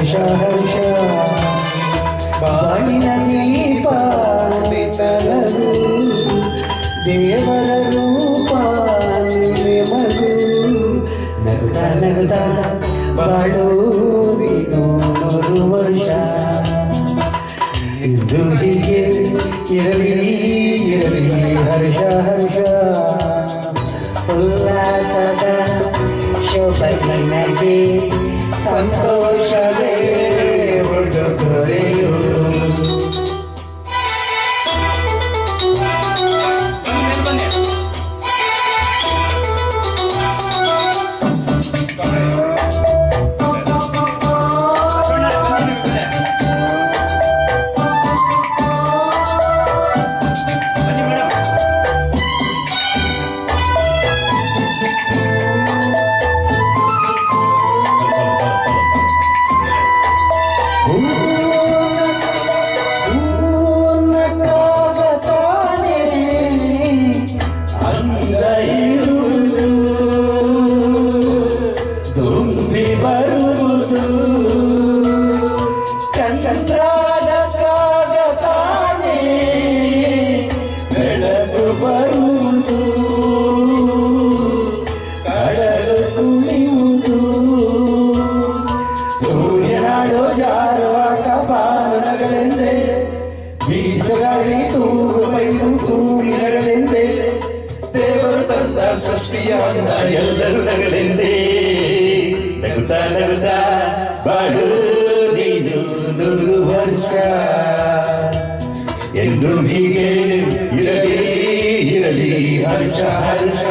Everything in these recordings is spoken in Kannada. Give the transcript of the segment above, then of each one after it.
ಹರ್ಷ ಹರ್ಷ ಬಾಳಿನ ದೀಪ ಬೆಳಗು ದೇವರ ರೂಪ ಮಗು ನಗುತ್ತ ನಗುತ್ತ ಬಾಳು ನೀನು 100 ವರ್ಷ ಇಂದು ಹೀಗೆ ಇರಲಿ ಇರಲಿ ಹರ್ಷ ಹರ್ಷ ಉಲ್ಲಾಸದ ಶೋಭನಿಗೆ ಸಂತೋಷವೇ ಉಡುಗೊರೆಯು ದೇವರು ತಂದ ಸೃಷ್ಟಿಯ ಅಂದ ಎಲ್ಲರೂ ನಗಲೆಂದೇ ನಗುತ್ತಾ ನಗುತ್ತಾ ಬಾಳು ನೀನು 100 ವರ್ಷ ಎಂದು ಹೀಗೆ ಇರಲಿ ಇರಲಿ ಹರ್ಷ ಹರ್ಷ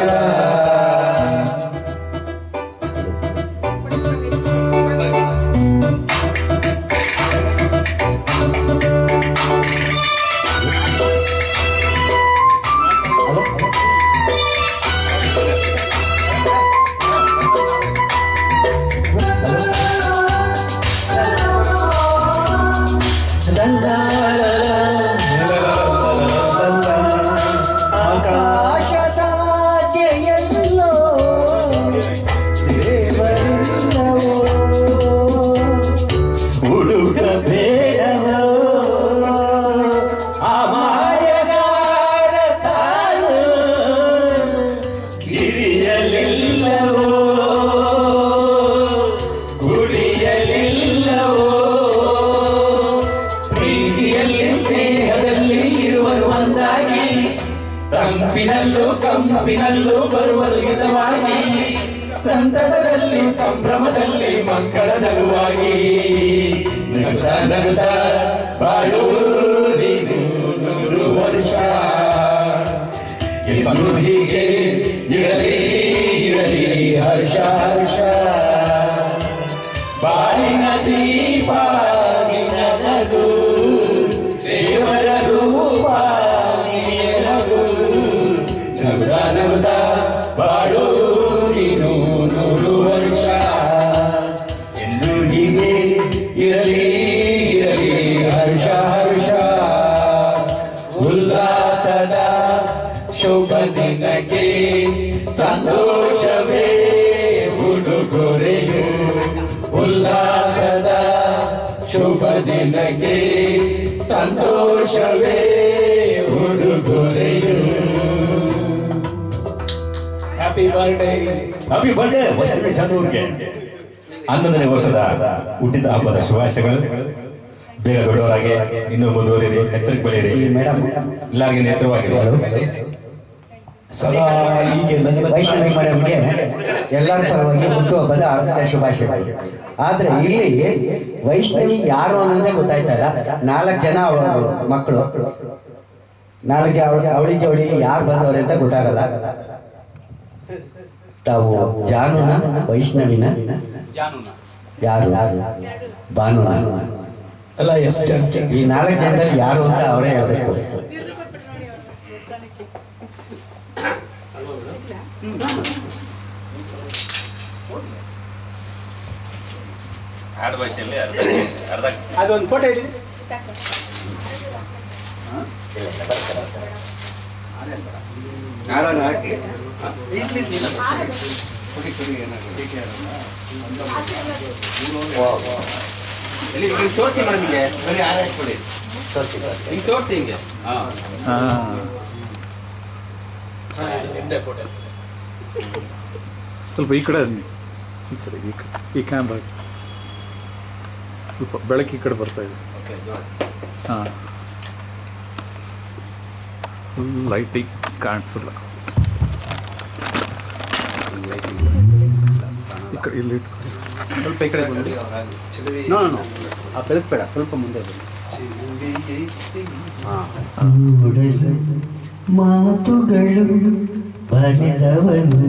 ತಂಪಿನಲ್ಲೂ ಕಂಪಿನಲ್ಲೂ ಬರುವರು ಹಿತವಾಗಿ ಸಂತಸದಲ್ಲಿ ಸಂಭ್ರಮದಲ್ಲಿ ಮಕ್ಕಳ ನಗುವಾಗಿ ನಗುತ್ತಾ ನಗುತ್ತಾ ಬಾಳು ನೀನು 100 ವರ್ಷ ಎಂದು ಹೀಗೆ ಇರಲಿ ಇರಲಿ ಹರ್ಷ ಹರ್ಷ ಬಾಳಿನ ದೀಪ ನಿನ್ನ ನಗು ದೇವರ ರೂಪ ನಗುತ್ತಾ ನಗುತ್ತಾ ಬಾಳು ನೀನು 100 ವರ್ಷ ಎಂದು ಹೀಗೆ ಇರಲಿ ಇರಲಿ ಹರ್ಷ ಹರ್ಷ ಉಲ್ಲಾಸದ ಶುಭ ದಿನಕ್ಕೆ ಸಂತೋಷವೇ ಉಡುಗೊರೆಯು ಉಲ್ಲಾಸದ ಶುಭ ದಿನಕ್ಕೆ ಸಂತೋಷವೇ ಉಡುಗೊರೆಯು ಹ್ಯಾಪಿ ಬರ್ಡೇ ವೈಷ್ಣವಿ ಚಂದ್ರೂರ್ಗೆ 11ನೇ ವರ್ಷದ ಹುಟ್ಟಿದ ಹಬ್ಬದ ಶುಭಾಶಯಗಳು. ಬೇಗ ದೊಡ್ಡವರಾಗಿ ಇನ್ನೂ ಮುಂದುವರಿರಿ, ಎತ್ತರಕ್ಕೆ ಬೆಳೆಯಿರಿ, ಎಲ್ಲರಿಗೂ ನೇತ್ರವಾಗಿರಿ. ಸದಾ ಹೀಗೆ ವೈಷ್ಣವಿ ಮೇಡಮ್ಗೆ ಎಲ್ಲರ ಪರವಾಗಿ ಹುಟ್ಟುಹಬ್ಬದ ಹಾರ್ದಿಕ ಶುಭಾಶಯಗಳು. ಆದ್ರೆ ಇಲ್ಲಿ ವೈಷ್ಣವಿ ಯಾರು ಅನ್ನೋದೇ ಗೊತ್ತಾಯ್ತಾ ಇಲ್ಲ. 4 ಜನ ಮಕ್ಕಳು, 4 ಅವಳಿ ಜವಳಿಲಿ ಯಾರು ಬಂದವ್ರೆ ಅಂತ ಗೊತ್ತಾಗಲ್ಲ. ತಾವು ಜಾನುನ ವೈಷ್ಣವಿನ ಯಾರು ಭಾನುನ ಅಲ್ಲ ಈ 4 ಜನದಲ್ಲಿ ಯಾರು ಅಂತ ಅವರೇ ಹೇಳ್ಬೇಕು. ಅದೊಂದು ಫೋಟೋ ಹಿಡಿದು ತೋರಿಸಿ ಮೇಡಮ್ ಹಿಂಗೆ ಬರೀ ಆರೈಸ್ಬಿಡಿ ಹಿಂಗೆ ತೋರಿಸಿ ಹಿಂಗೆ ಸ್ವಲ್ಪ ಈ ಕಡೆ ಬನ್ನಿ. ಈ ಕಡೆ ಈ ಕ್ಯಾಮ್ರಾ ಸ್ವಲ್ಪ ಬೆಳಕು ಈ ಕಡೆ ಬರ್ತಾ ಇದೆ. ಹಾಂ ಫುಲ್ ಲೈಟಿಗೆ ಕಾಣಿಸಲ್ಲ. ಈ ಕಡೆ ಇಲ್ಲಿ ಸ್ವಲ್ಪ ಈ ಕಡೆ ಬಂದು ನೋ ಆ ಬೆಳಕು ಬೇಡ, ಸ್ವಲ್ಪ ಮುಂದೆ ಬನ್ನಿ. ಮಾತುಗಳು ಬರೆದವನು